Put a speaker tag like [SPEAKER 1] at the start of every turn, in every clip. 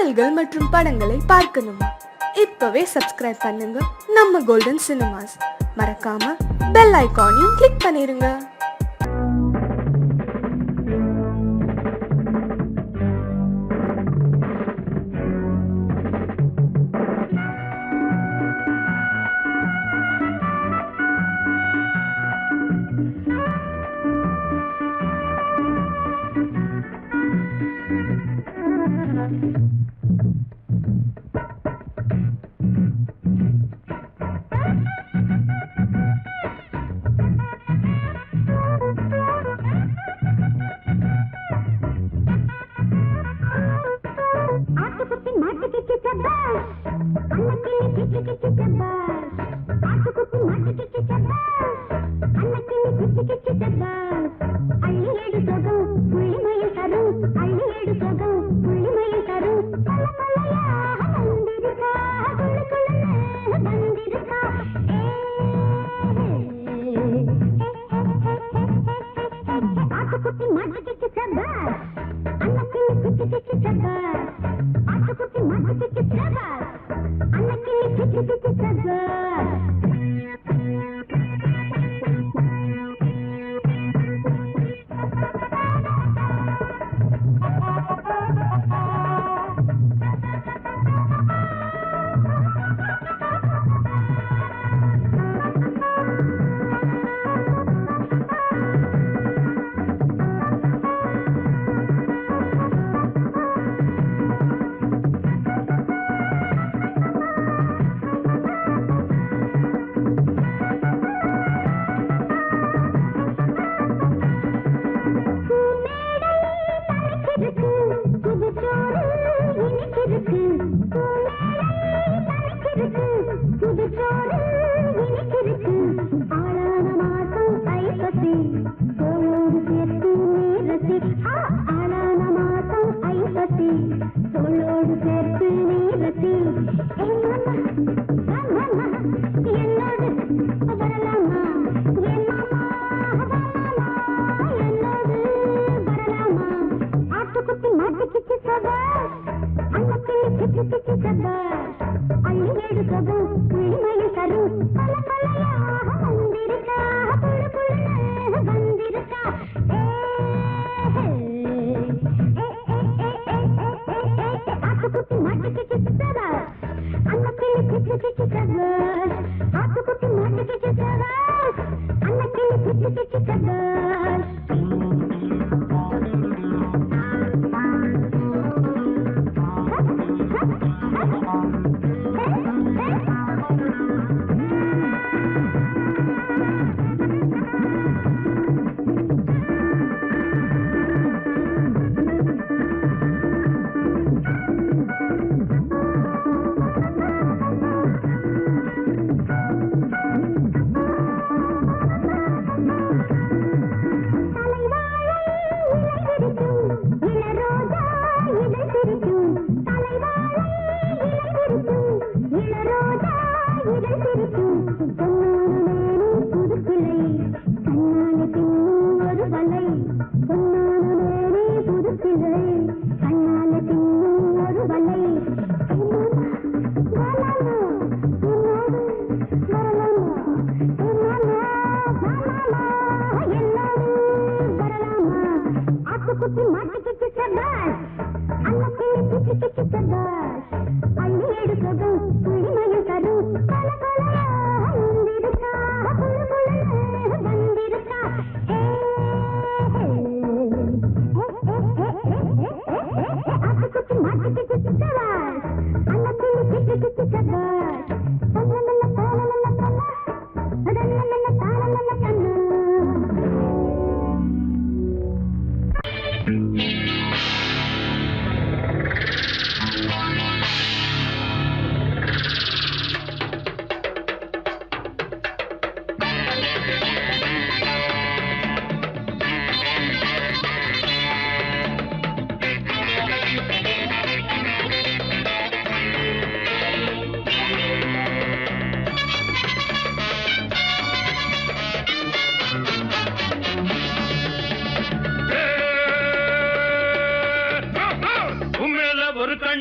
[SPEAKER 1] பாடல்கள் மற்றும் படங்களை பார்க்கணுமா? இப்பவே சப்ஸ்கிரைப் பண்ணுங்க நம்ம கோல்டன் சினிமாஸ். மறக்காம பெல் ஐகானையும் கிளிக் பண்ணிருங்க.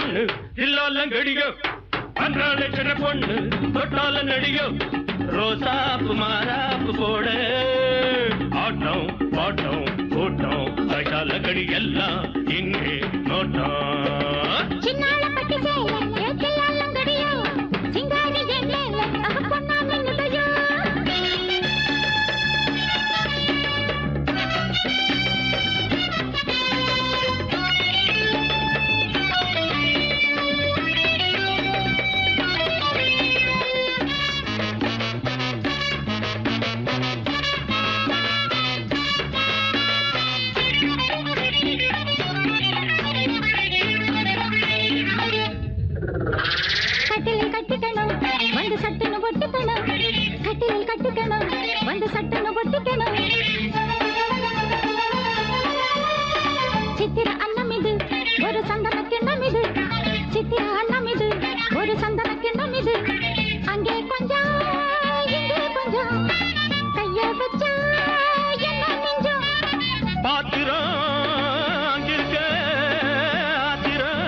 [SPEAKER 2] பொண்ணு தில்லாலங்கடியோ அன்றாட சின்ன பொண்ணு தொட்டால நடியோ ரோசாப்பு மாறாப்பு போட ஆட்டம் பாட்டம் கூட்டம் கைட்டால கடி எல்லாம் இங்கே நோட்டம்
[SPEAKER 3] சின்னால பட்டி சேல தில்லாலங்கடியோ சிங்காரி ஜெல்லேல அவ பொண்ணா நின்னுடையோ வந்து சட்டுன்னு பொட்டிக்கணும் கட்டிலில் கட்டிக்கணும் வந்து சட்டுன்னு பொட்டிக்கணும் சித்திர அன்னம் இது ஒரு சந்தன கிண்ணம் இது சித்திர அன்னம் இது ஒரு சந்தன கிண்ணம் இது அங்கே கொஞ்சம் இங்கே கொஞ்சம் கைய வச்சா என்ன நெஞ்சம்
[SPEAKER 2] பாத்திரம் அங்கிருக்க ஆத்திரம்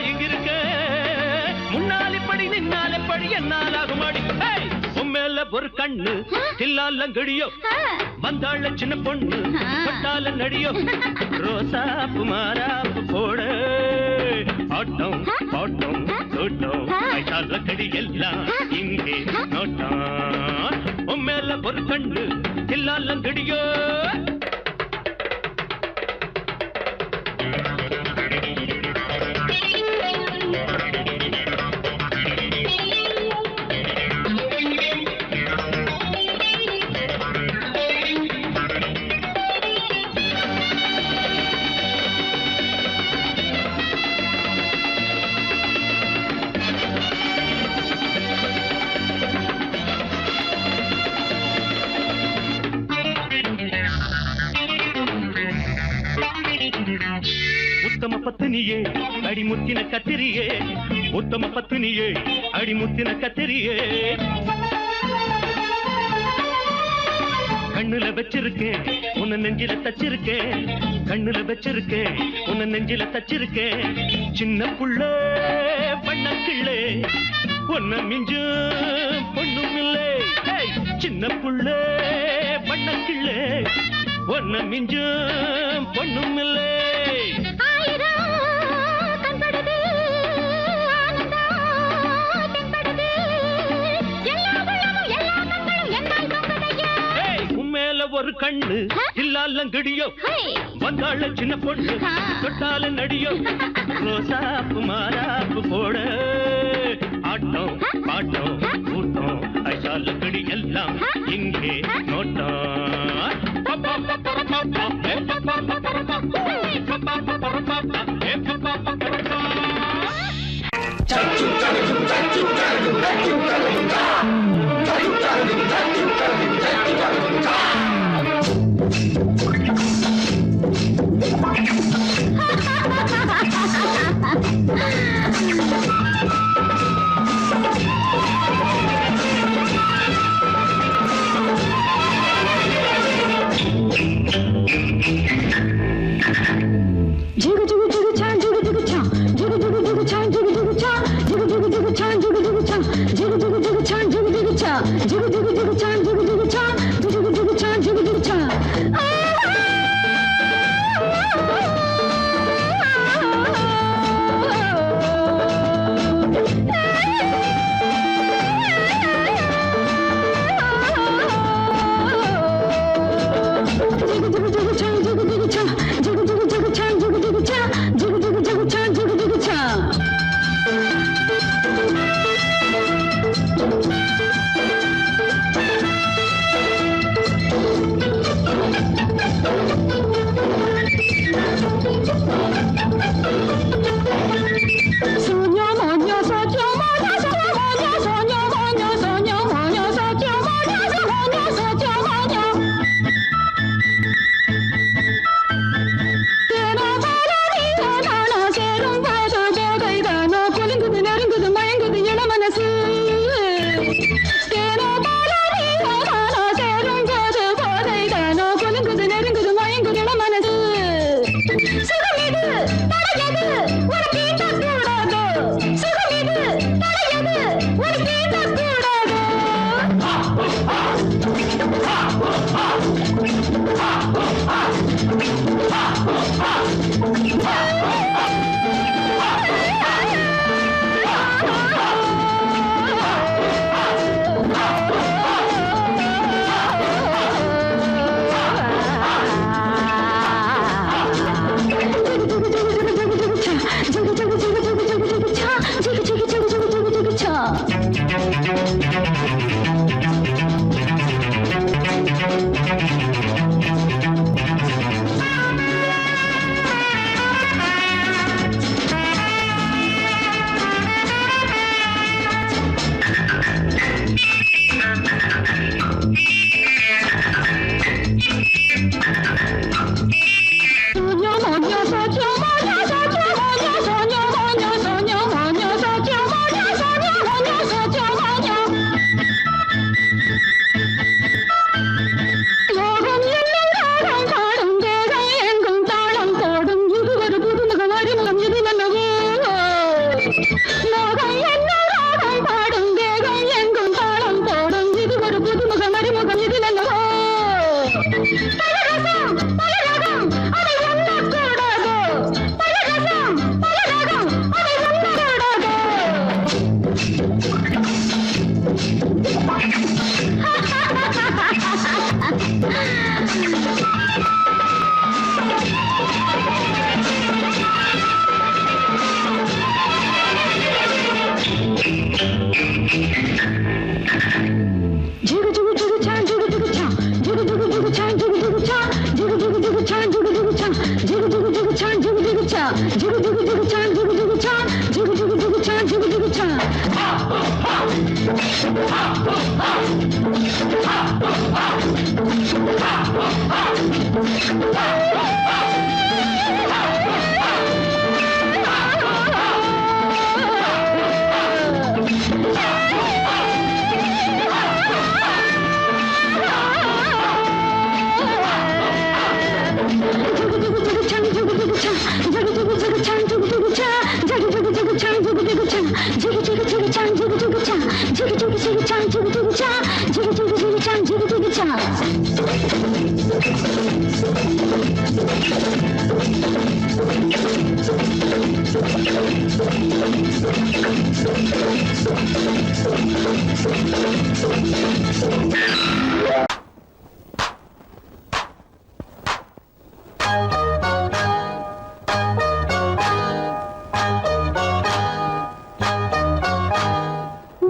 [SPEAKER 2] இங்கிருக்க முன்னாலே படி நின்னாலே படி என்னால் ஆகுமாடி உண்மையில ஒரு கண்ணு தில்லாலங்கடியோ வந்தாள சின்ன பொண்ணு தொட்டால நடியோ ரோசாப்பு மாறாப்பு போட ஆட்டம் பாட்டம் தோட்டம் கைட்டால கடி எல்லாம் இங்கே நோட்டம் உண்மையில ஒரு கண்ணு தில்லாலங்கடியோ உத்தம பத்தினியே அடிமுத்தின கத்திரியே உத்தம பத்தினியே அடிமுத்தின கத்திரியே கண்ணுல வச்சிருக்கேன் உன்ன நெஞ்சில தச்சிருக்கேன் கண்ணுல வச்சிருக்கேன் உன்ன நெஞ்சில தச்சிருக்கேன் சின்ன புள்ள வண்ணக்கிள்ளே உன்ன மிஞ்சு பொண்ணும் இல்லை சின்ன புள்ள வண்ணக்கிள்ளே உன்ன மிஞ்சு பொண்ணும் இல்லை ஒரு கண்ணு இல்லாலங்கடியோ வந்தாள சின்ன பொண்ணு தொட்டால நடியோ ரோசாப்பு மாறாப்பு போட ஆட்டம் பாட்டம் கூட்டம் ஐசால கடி எல்லாம் இங்கே நோட்டம்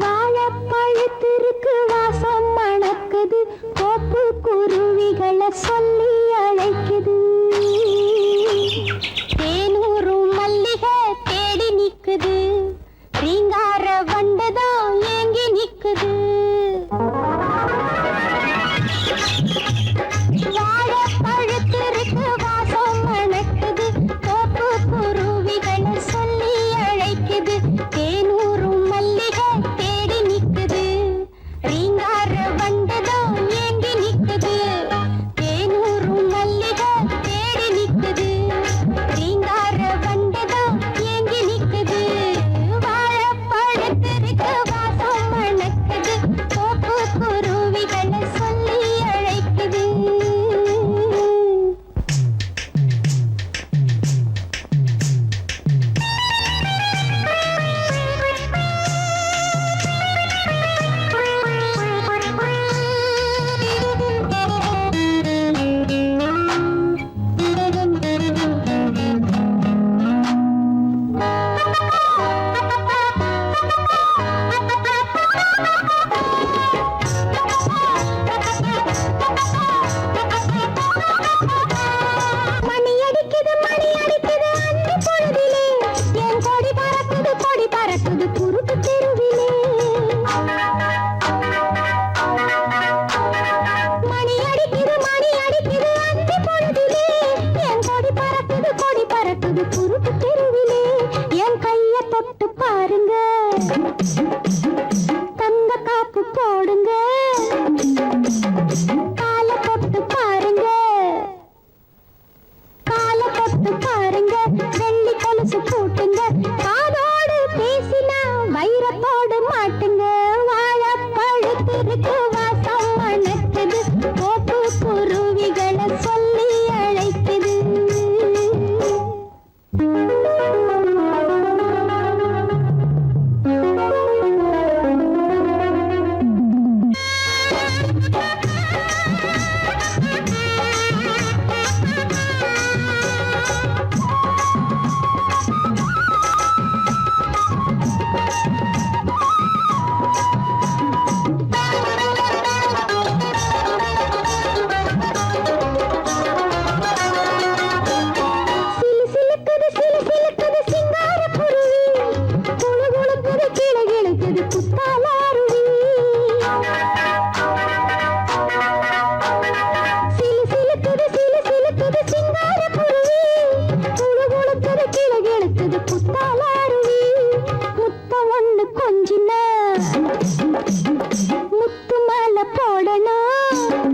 [SPEAKER 3] வாழைப்பழத்திற்கு வாசம் மணக்குது, கோப்பு குருவிகளை சொல்லி அழைக்குது. தேனூரும் மல்லிகை தேடி நிக்குது, ரீங்கார வண்டுதான் ஏங்கி நிக்குது. வாழைப்பழத்திற்கு வாசம் மணக்குது, கோப்பு குருவிகளை சொல்லி அழைக்குது. தேனூரும் மல்லிகை தேடி நிக்குது, ரீங்கார வண்டுதான் ஏங்கி நிக்குது. தேனூரும் மல்லிகை தேடி நிக்குது, ரீங்கார வண்டுதான் ஏங்கி நிக்குது. வாழைப்பழத்திற்கு வாசம் மணக்குது, கோப்பு குருவிகளை சொல்லி அழைக்குது. மணி அடிக்குது அந்தி பொழுதிலே, என் கொடி பறக்குது குறுக்கு தெருவிலே. மணி அடிக்குது அந்தி பொழுதிலே, என் கொடி பறக்குது குறுக்கு தெருவிலே. என் கைய தொட்டு பாருங்க, தங்க காப்பு போடுங்க. கால தொட்டு பாருங்க, கால தொட்டு பாருங்க. வெள்ளி கொலுசு போட்டுங்க, காதோடு பேசினா வைரத்தோடு மாட்டுங்க. வாழைப்பழத்திற்கு வாசம் மணக்குது, கோப்பு குருவிகளை சொல்லி அழைக்குது. சிலுக்குது சிங்கார குருவி, குழு குழுக்குது கிளு கிழுக்குது குத்தாலாருவி. சிலுக்குது சிங்கார குருவி, குழு குழுக்குது கிளு கிழுக்குது குத்தாலாருவி. முத்தம் ஒண்ணு கொஞ்சின முத்து மாலை போடணும்,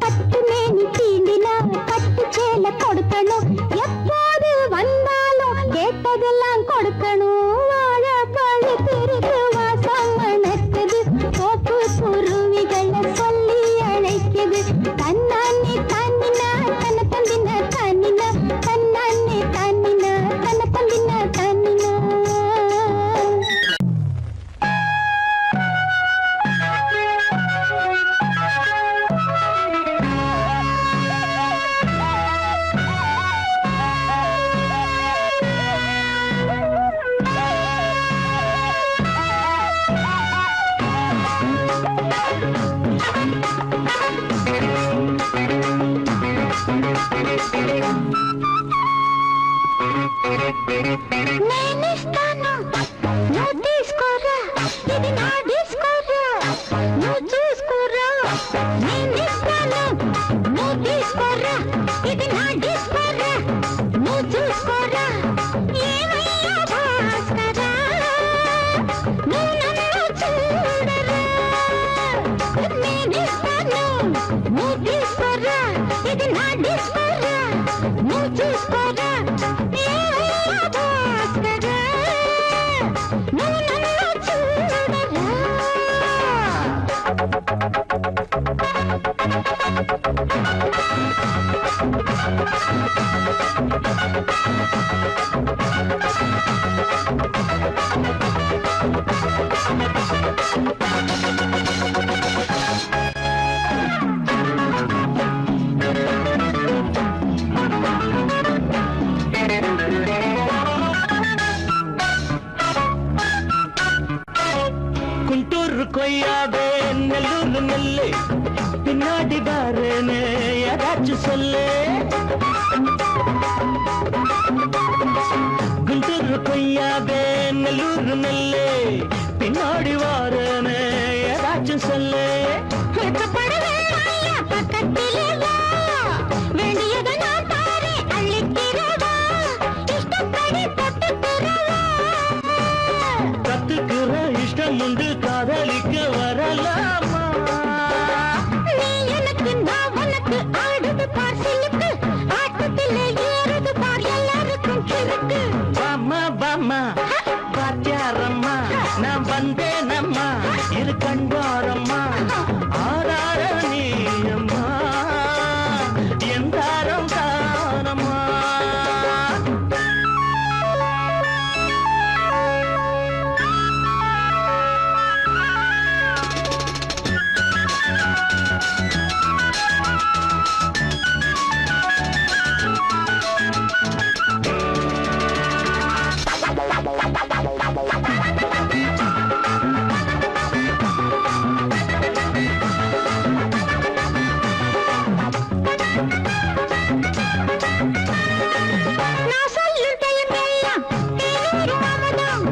[SPEAKER 3] பட்டு மேனி தீண்டினா பட்டு சேலை கொடுக்கணும். எப்போது வந்தாலும் கேட்டதெல்லாம் கொடுக்கணும். வாழைப்பழத்திற்கு வாசம் மணக்குது, கோப்பு குருவிகளை சொல்லி அழைக்குது. தன்னானே தன்னினா தன்ன தந்தின தன்னினா, தன்னானே தன்னினா தன்ன தந்தின தன்னினா. చూసుకోరా ఏ భాస్కరా నువ్వు నన్ను చూడరా
[SPEAKER 2] குண்டூர் கொய்யாவே நெல்லூர் நெல்லு பின்னாடி பாருன்னு ஏதாச்சும் சொல்லு குண்டூர் கொய்யாவே நெல்லூர் நெல்லு பின்னாடி வாருன்னு ஏதாச்சும் சொல்லு கத்துக்கிற இஷ்டம் உண்டு காதலிக்க வரலாமா
[SPEAKER 3] நீ எனக்கு நான் உனக்கு ஆடுது பார் சிலுக்கு ஆட்டத்திலே ஏறுது பார் எல்லாருக்கும் கிறுக்கு
[SPEAKER 2] பாமா பாமா பாத்தியாரம்மா நான் வந்தேனம்மா இரு கண்பாரம்மா ஆரார நீ அம்மா எந்தாரம் தானம்மா
[SPEAKER 3] நான் சொல்லும் டைமெல்லாம் தேனூரும் அமுதம்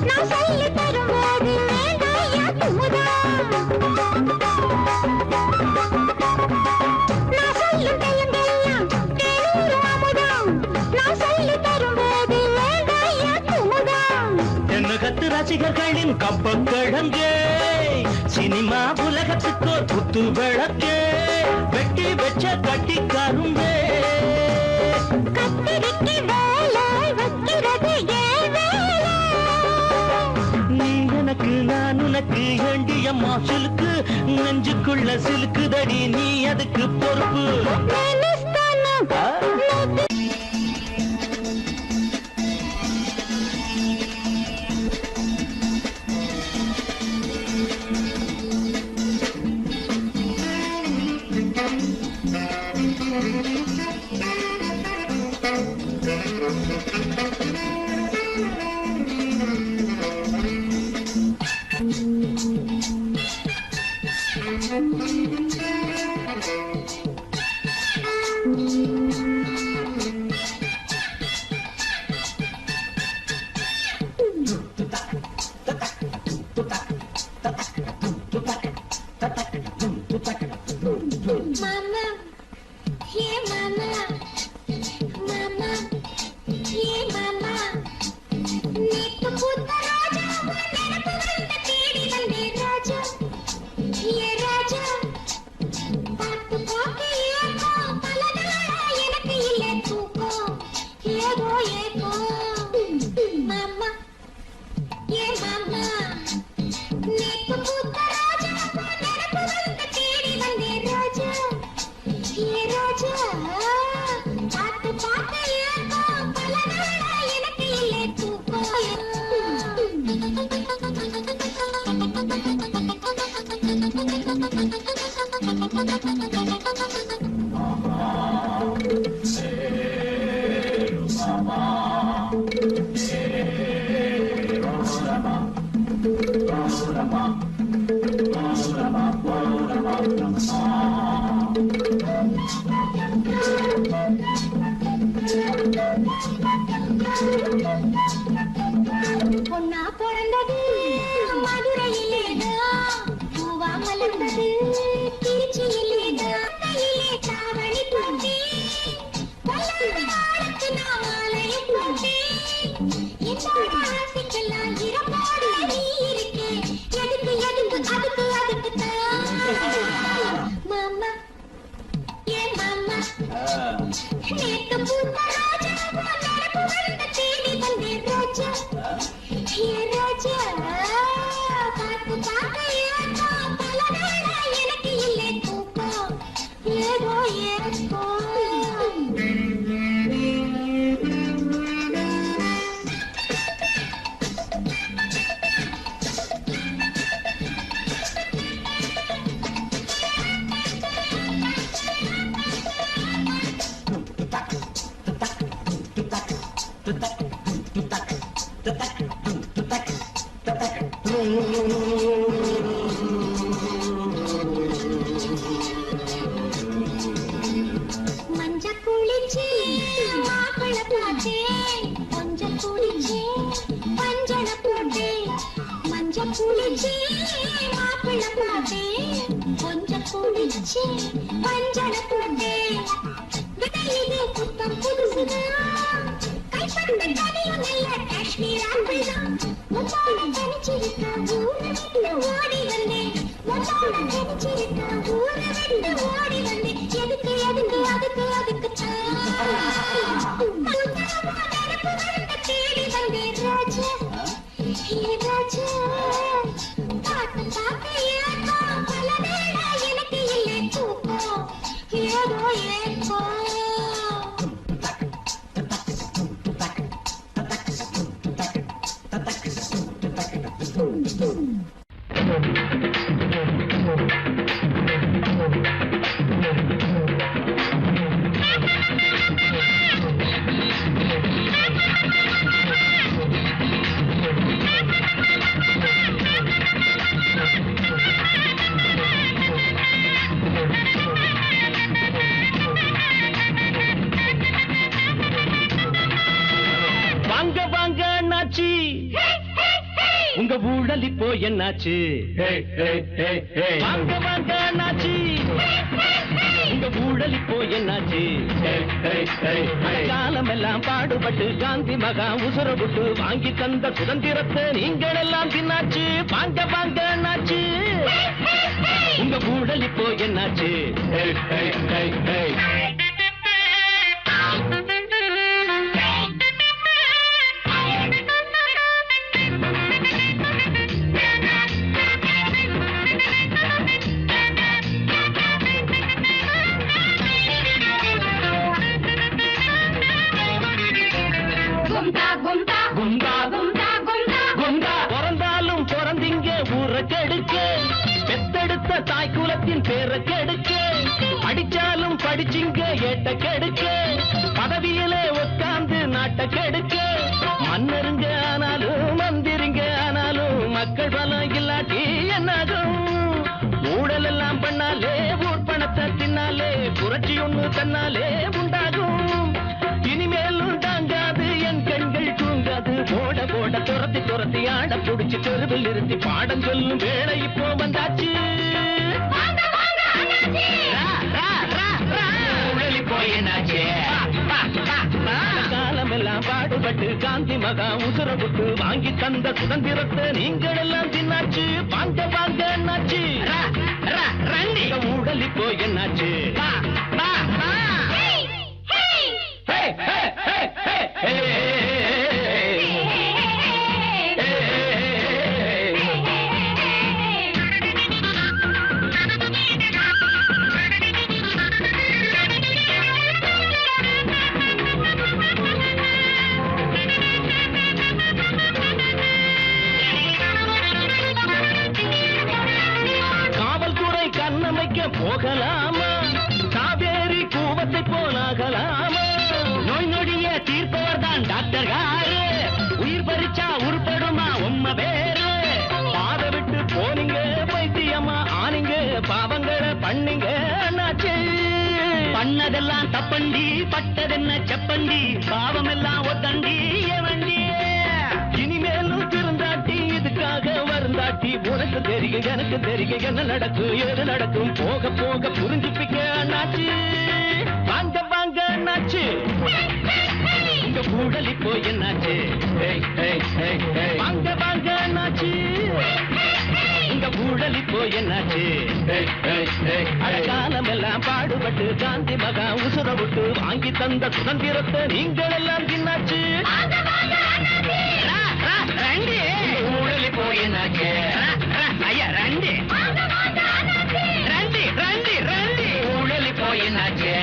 [SPEAKER 3] நான் சொல்லி தரும்போது வேண்டாயா குமுதம் நான் சொல்லும் டைமெல்லாம் தேனூரும் அமுதம் நான் சொல்லி தரும்போது வேண்டாயா குமுதம்
[SPEAKER 2] என்ன கத்து ரசிகர்களின் கப்பக்கிழங்கே சினிமா உலகத்துக்கோர் குத்து விளக்கே வெட்டி வச்ச கட்டி கரும்பே
[SPEAKER 3] கத்திரிக்கு வேலை வைக்கிறது ஏன் வேலை
[SPEAKER 2] நீ எனக்கு நான் உனக்கு ஏண்டிய மாசலுக்கு நெஞ்சுக்குள்ள சிலுக்குதடி நீ அதுக்கு பொறுப்பு
[SPEAKER 3] நினைஸ்தானம் Mama, yeah, mama, mama, yeah, mama. நேத்து பூத்த ராஜா நினைப்பு வந்த தேடி வந்தே ராஜா, ஏ ராஜா. பார்த்து பார்க்க ஏக்கம் பல நாளா எனக்கு இல்ல தூக்கம், ஏதோ ஏக்கம். மாமா, ஏ மாமா, நேத்து பூத்த ராஜா நினைப்பு வந்த தேடி வந்தே ராஜா. ஏ ராஜா பார்த்து பார்க்க ஏக்கம் பல நாளா எனக்கு இல்ல தூக்கம் பொன்னா பிறந்தது மதுரையிலேதான், பூவா மலர்ந்தது திருச்சியிலேதான். கையிலே தாவணி போட்டேன், பொல்லாத நாளுக்கு நான் மாலையை போட்டேன். என்னோட ஆசைக்கெல்லாம் இறப்போடு நீ இருக்கே, எதுக்கு எதுக்கு அதுக்கு அதுக்கு தான். மாமா, ஏன் மாமா, நேத்து பூத்த மஞ்ச குளிச்சு மாப்பிள போட்டேன் கொஞ்ச குளிச்சு பஞ்சன போட்டேன் மஞ்ச குளிச்சு மாப்பிள போட்டேன் கொஞ்ச குளிச்சு பஞ்சன போட்டேன் விடையிலே புத்தம் புதுசுதான் கைப்பட்ட கதையும் நல்ல காஷ்மீர் ஆப்பிள்தான் முன்னோட கணிச்சிருக்க ஊரை விட்டு ஓடி வந்தேன் முன்னோட கணிச்சிருக்க ஊரை விட்டு ஓடி வந்தேன் எதுக்கு எதுக்கு அதுக்கு அதுக்கு தேடி வந்தேன் ராஜா ராஜா பார்த்து பார்த்து ஏக்கம் பல வேளை எனக்கு இல்லை தூக்கம் ஏதோ ஏக்கம்
[SPEAKER 2] வாங்க வாங்க அண்ணாச்சி உங்க ஊழல் இப்போ என்னாச்சு வாங்க வாங்க அண்ணாச்சி உங்க ஊழல் இப்போ என்னாச்சு காலம் எல்லாம் பாடுபட்டு காந்தி மகா உசுர விட்டு வாங்கி தந்த சுதந்திரத்தை நீங்கள் எல்லாம் தின்னாச்சு வாங்க வாங்க அண்ணாச்சி உங்க ஊழல் இப்போ என்னாச்சு பிறந்தாலும் பிறந்தீங்க ஊரை கெடுக்க பெத்தெடுத்த தாய் குலத்தின் பேரை கெடுக்க படிச்சாலும் படிச்சிங்க ஏட்ட கெடுக்க பதவியிலே உட்கார்ந்து நாட்டை கெடுக்க மன்னருங்க ஆனாலும் மந்திரிங்க ஆனாலும் மக்கள் பலம் இல்லாட்டி என்னாகும் ஊழல் எல்லாம் பண்ணாலே ஊர் பணத்தை தின்னாலே புரட்சி ஒண்ணு தன்னாலே உண்டாகும் இனிமேலும் தாங்காது என் கண்கள் தூங்காது போட போட துரத்தி துரத்தி ஆட புடிச்சு தெருவில் நிறுத்தி பாடம் சொல்லும் வேளை இப்போ வந்தாச்சு காலம் எல்லாம் பாடுபட்டு காந்தி மகா உசுர விட்டு வாங்கி தந்த சுதந்திரத்தை நீங்கள் எல்லாம் தின்னாச்சு வாங்க வாங்க என்னாச்சு ஊழல் இப்போ என்னாச்சு காவல்துறை கண்ணமைக்க போகலாமா காவேரி கூவத்தை போலாகலாமா நோய் நொடிய தீர்ப்பவர் தான் டாக்டர் காரு உயிர் பறிச்சா உருப்படுமா உண்மை பேரு பாத விட்டு போனீங்க பைத்தியமா ஆனீங்க பாவங்களை பண்ணீங்க அண்ணாச்சி பண்ணதெல்லாம் தப்பண்டி பட்டதென்ன செப்பண்டி பாவம் எல்லாம் ஒத்தண்டி வண்டி இனிமேலும் திருந்தாட்டி இதுக்காக வருந்தாட்டி உனக்கு தெரியும் எனக்கு தெரியும் என்ன நடக்கும் ஏது நடக்கும் போக போக புரிஞ்சுப்பிக்க அண்ணாச்சி வாங்க வாங்க அண்ணாச்சி உங்க ஊழல் இப்போ என்னாச்சு வாங்க வாங்க அண்ணாச்சி உங்க ஊழல் இப்போ என்னாச்சு காலம் எல்லாம் பாடுபட்டு காந்தி மகா உசுர விட்டு வாங்கி தந்த சுதந்திரத்தை நீங்கள் எல்லாம் தின்னாச்சு ஊழல் இப்போ என்னாச்சு ஐயா ரெண்டு ரெண்டு ரெண்டு ரெண்டு ஊழல் இப்போ என்னாச்சு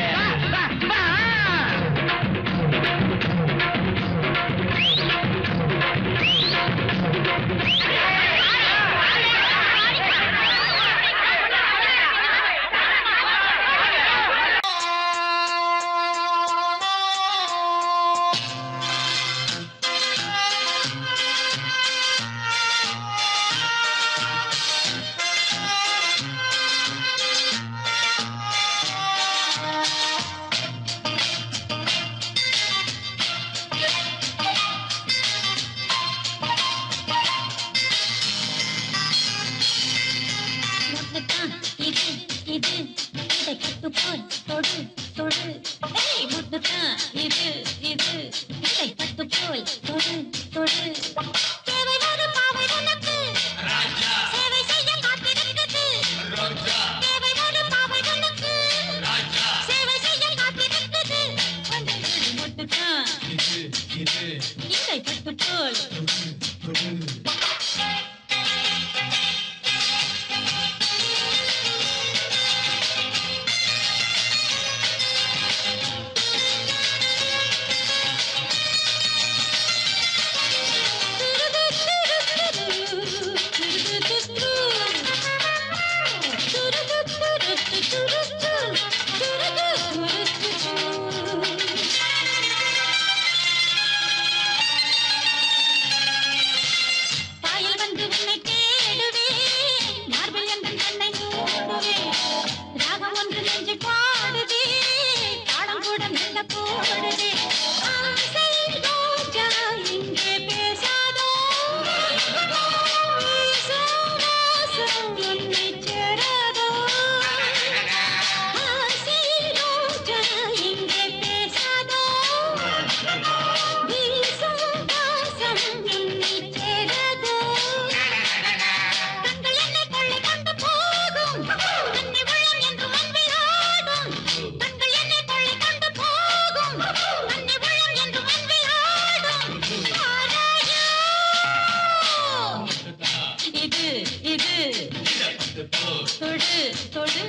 [SPEAKER 3] தொடு தொடு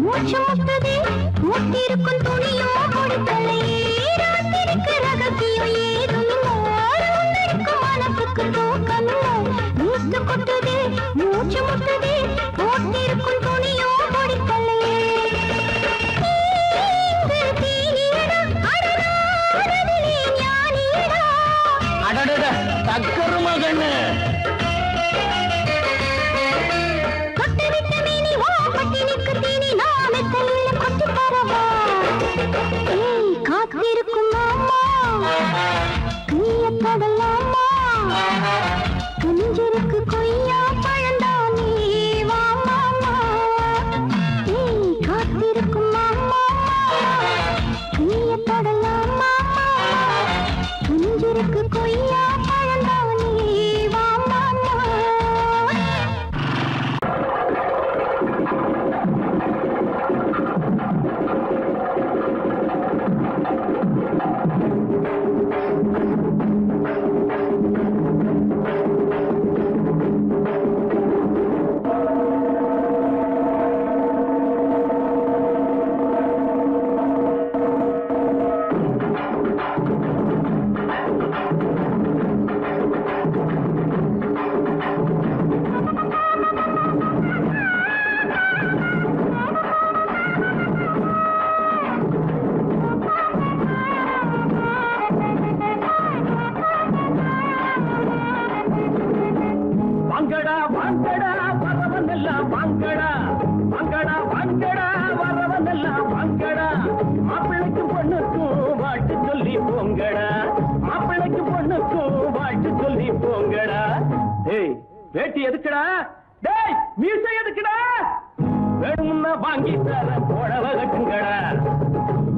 [SPEAKER 4] மூச்சு முட்டதே மூட்டிருக்கும் துணியோ
[SPEAKER 3] காத்திருக்கும் மாமா நீய தொடலாம் மாமா குஞ்சிருக்கு கொய்யா பழந்தானே வா மாமா
[SPEAKER 2] வாங்கடா வாங்கடா வரவனெல்லாம் வாங்கடா வாங்கடா வாங்கடா வரவனெல்லாம் வாங்கடா மாப்பிள்ளைக்கு பொண்ணுக்கும் வாழ்த்து சொல்லி போங்கடா மாப்பிள்ளைக்கு பொண்ணுக்கும் வாழ்த்து சொல்லி போங்கடா டேய் வேட்டி எதுக்குடா டேய் மீசை எதுக்குடா வேணும்னா வாங்கி தரேன் புடவ கட்டுங்கடா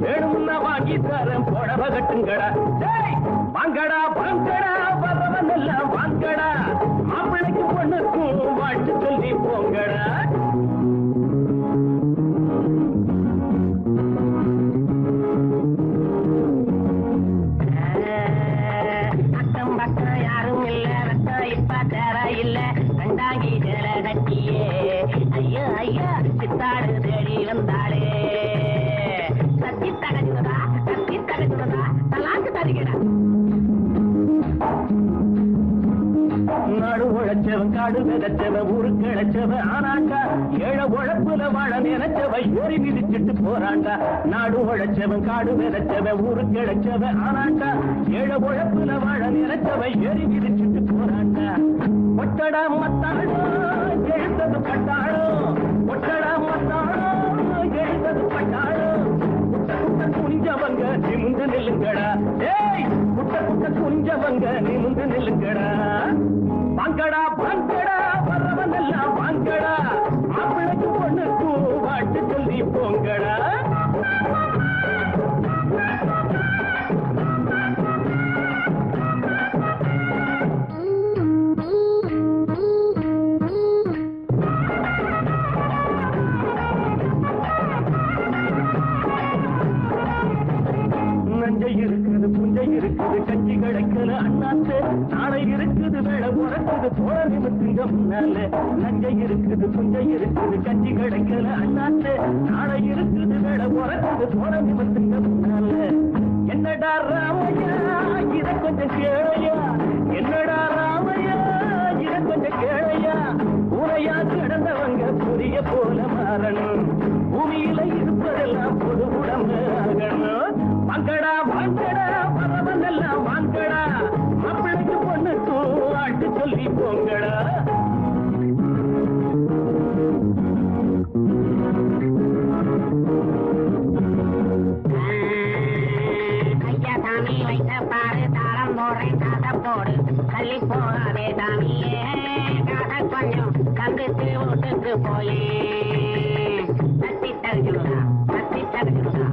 [SPEAKER 2] வேணும்னா வாங்கி தரேன் புடவ கட்டுங்கடா டேய் வாங்கடா வாங்கடா வரவனெல்லாம் வாங்கடா மாப்பிள்ளைக்கு பொண்ணுக்கும் வாழ்த்து சொல்லி போங்கடா அக்கம் பக்கம் யாரும் இல்ல ரத்தம் இப்ப தேவை இல்ல கண்டாங்கி ஜல கட்டியே ஐயோ ஐயா சித்தாடு தேடி வந்தாளே தத்தி தகச்சுதா தலாக்கு தருகிறா நாடு உழைச்சவன் காடு விதைச்சவன் ஊருக்கு இழைச்சவன் ஆனாண்டா ஏழை உழைப்புல வாழ நினைச்சவ ஏறி மிதிச்சிட்டு போறாண்டா நாடு உழைச்சவன் காடு விதைச்சவன் ஊருக்கு இழைச்சவன் ஆனாண்டா ஏழை உழைப்புல வாழ நினைச்சவ ஏறி மிதிச்சிட்டு போறாண்டா ஒட்டடா மத்தாளோ எழுத்தது பட்டாளோ ஒட்டடா மத்தாளோ எழுத்தது பட்டாளோ குட்ட குட்ட குனிஞ்சவங்க நிமிந்து நில்லுங்கடா ஏய் குட்ட குட்ட குனிஞ்சவங்க நிமிந்து நில்லுங்கடா வாங்கடா வாங்கடா வரவனெல்லாம் வாங்கடா மாப்பிள்ளைக்கு பொண்ணுக்கு வாழ்த்து சொல்லி போங்கடா நஞ்சை இருக்குது புஞ்சை இருக்குது கட்சி கிடைக்கல அண்ணாத்து நாளை இருக்குது வேலை உறக்குது தோழ நிமித்துங்க முன்னால நஞ்சை இருக்குது புஞ்சை இருக்குது கட்சி கிடைக்கல அண்ணாத்து நாளை இருக்குது வேலை உறக்குது தோழ நிமித்துங்க முன்னால என்னடா ராமையா இத கொஞ்சம் கேளையா என்னடா ராமையா இத கொஞ்சம் கேளையா உரையா கிடந்தவங்க புரிய போல மாறணும் பூமியில இருப்பதெல்லாம் பொது உடம்பு ஆகணும் வாங்கடா வாங்கடா வரவனெல்லாம் வாங்கடா மாப்பிள்ளைக்கு பொண்ணுக்கு வாழ்த்து சொல்லி போங்கடா ஐயா சாமி வைத்த பாரு தாளம் போடுறேன் காசை போடு தள்ளி போகாதே சாமியே காசை கொஞ்சம் கங்குத்து வீட்டுக்கு போயே தட்டி தருகிறா கலாந்து தருகிறா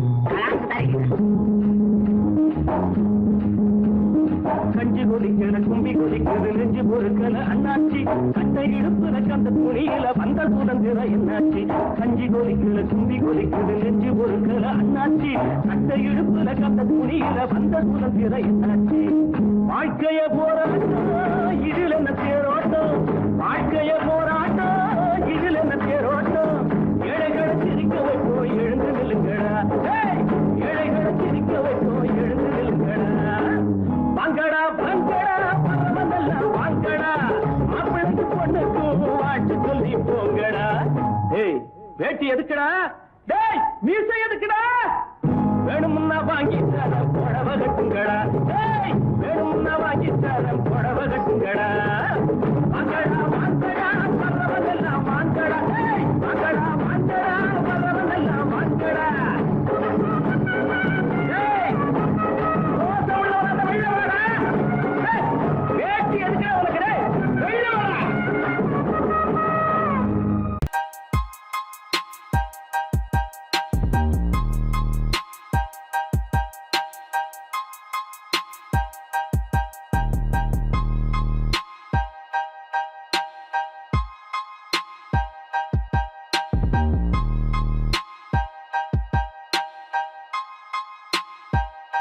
[SPEAKER 2] கஞ்சி கொதிக்கிற கும்பி கொதிக்கிறது நெஞ்சு பொறுக்கல அண்ணாச்சி கட்டை இடுப்புல கந்த துணியில பந்தல் சுதந்திர என்னாச்சி கஞ்சி கொதிக்கிற கும்பி கொதிக்கிறது நெஞ்சு பொறுக்கல அண்ணாச்சி கட்டை இடுப்புல கந்த துணியில பந்தல் சுதந்திர என்னாச்சி வாழ்க்கைய போராட்டம் இதில் என்ன தேரோட்டம் வாழ்க்கைய போராட்டம் இதில் என்ன தேரோட்டம் ஏழைகளை சிரிக்க வைப்போம் எழுந்து நில்லுங்கடா ஏழைகளை சிரிக்க வைப்போம் எழுந்து நில்லுங்கடா வாங்கடா வாங்கடா வரவனெல்லாம் வாங்கடா மாப்பிள்ளைக்கு பொண்ணுக்கு வாழ்த்து சொல்லி போங்கடா ஏய் வேட்டி எதுக்குடா டேய் மீசை எதுக்குடா வேணும்னா வாங்கி தரேன் புடவ கட்டுங்கடா டேய் வேணும்னா வாங்கி தரேன் புடவ கட்டுங்கடா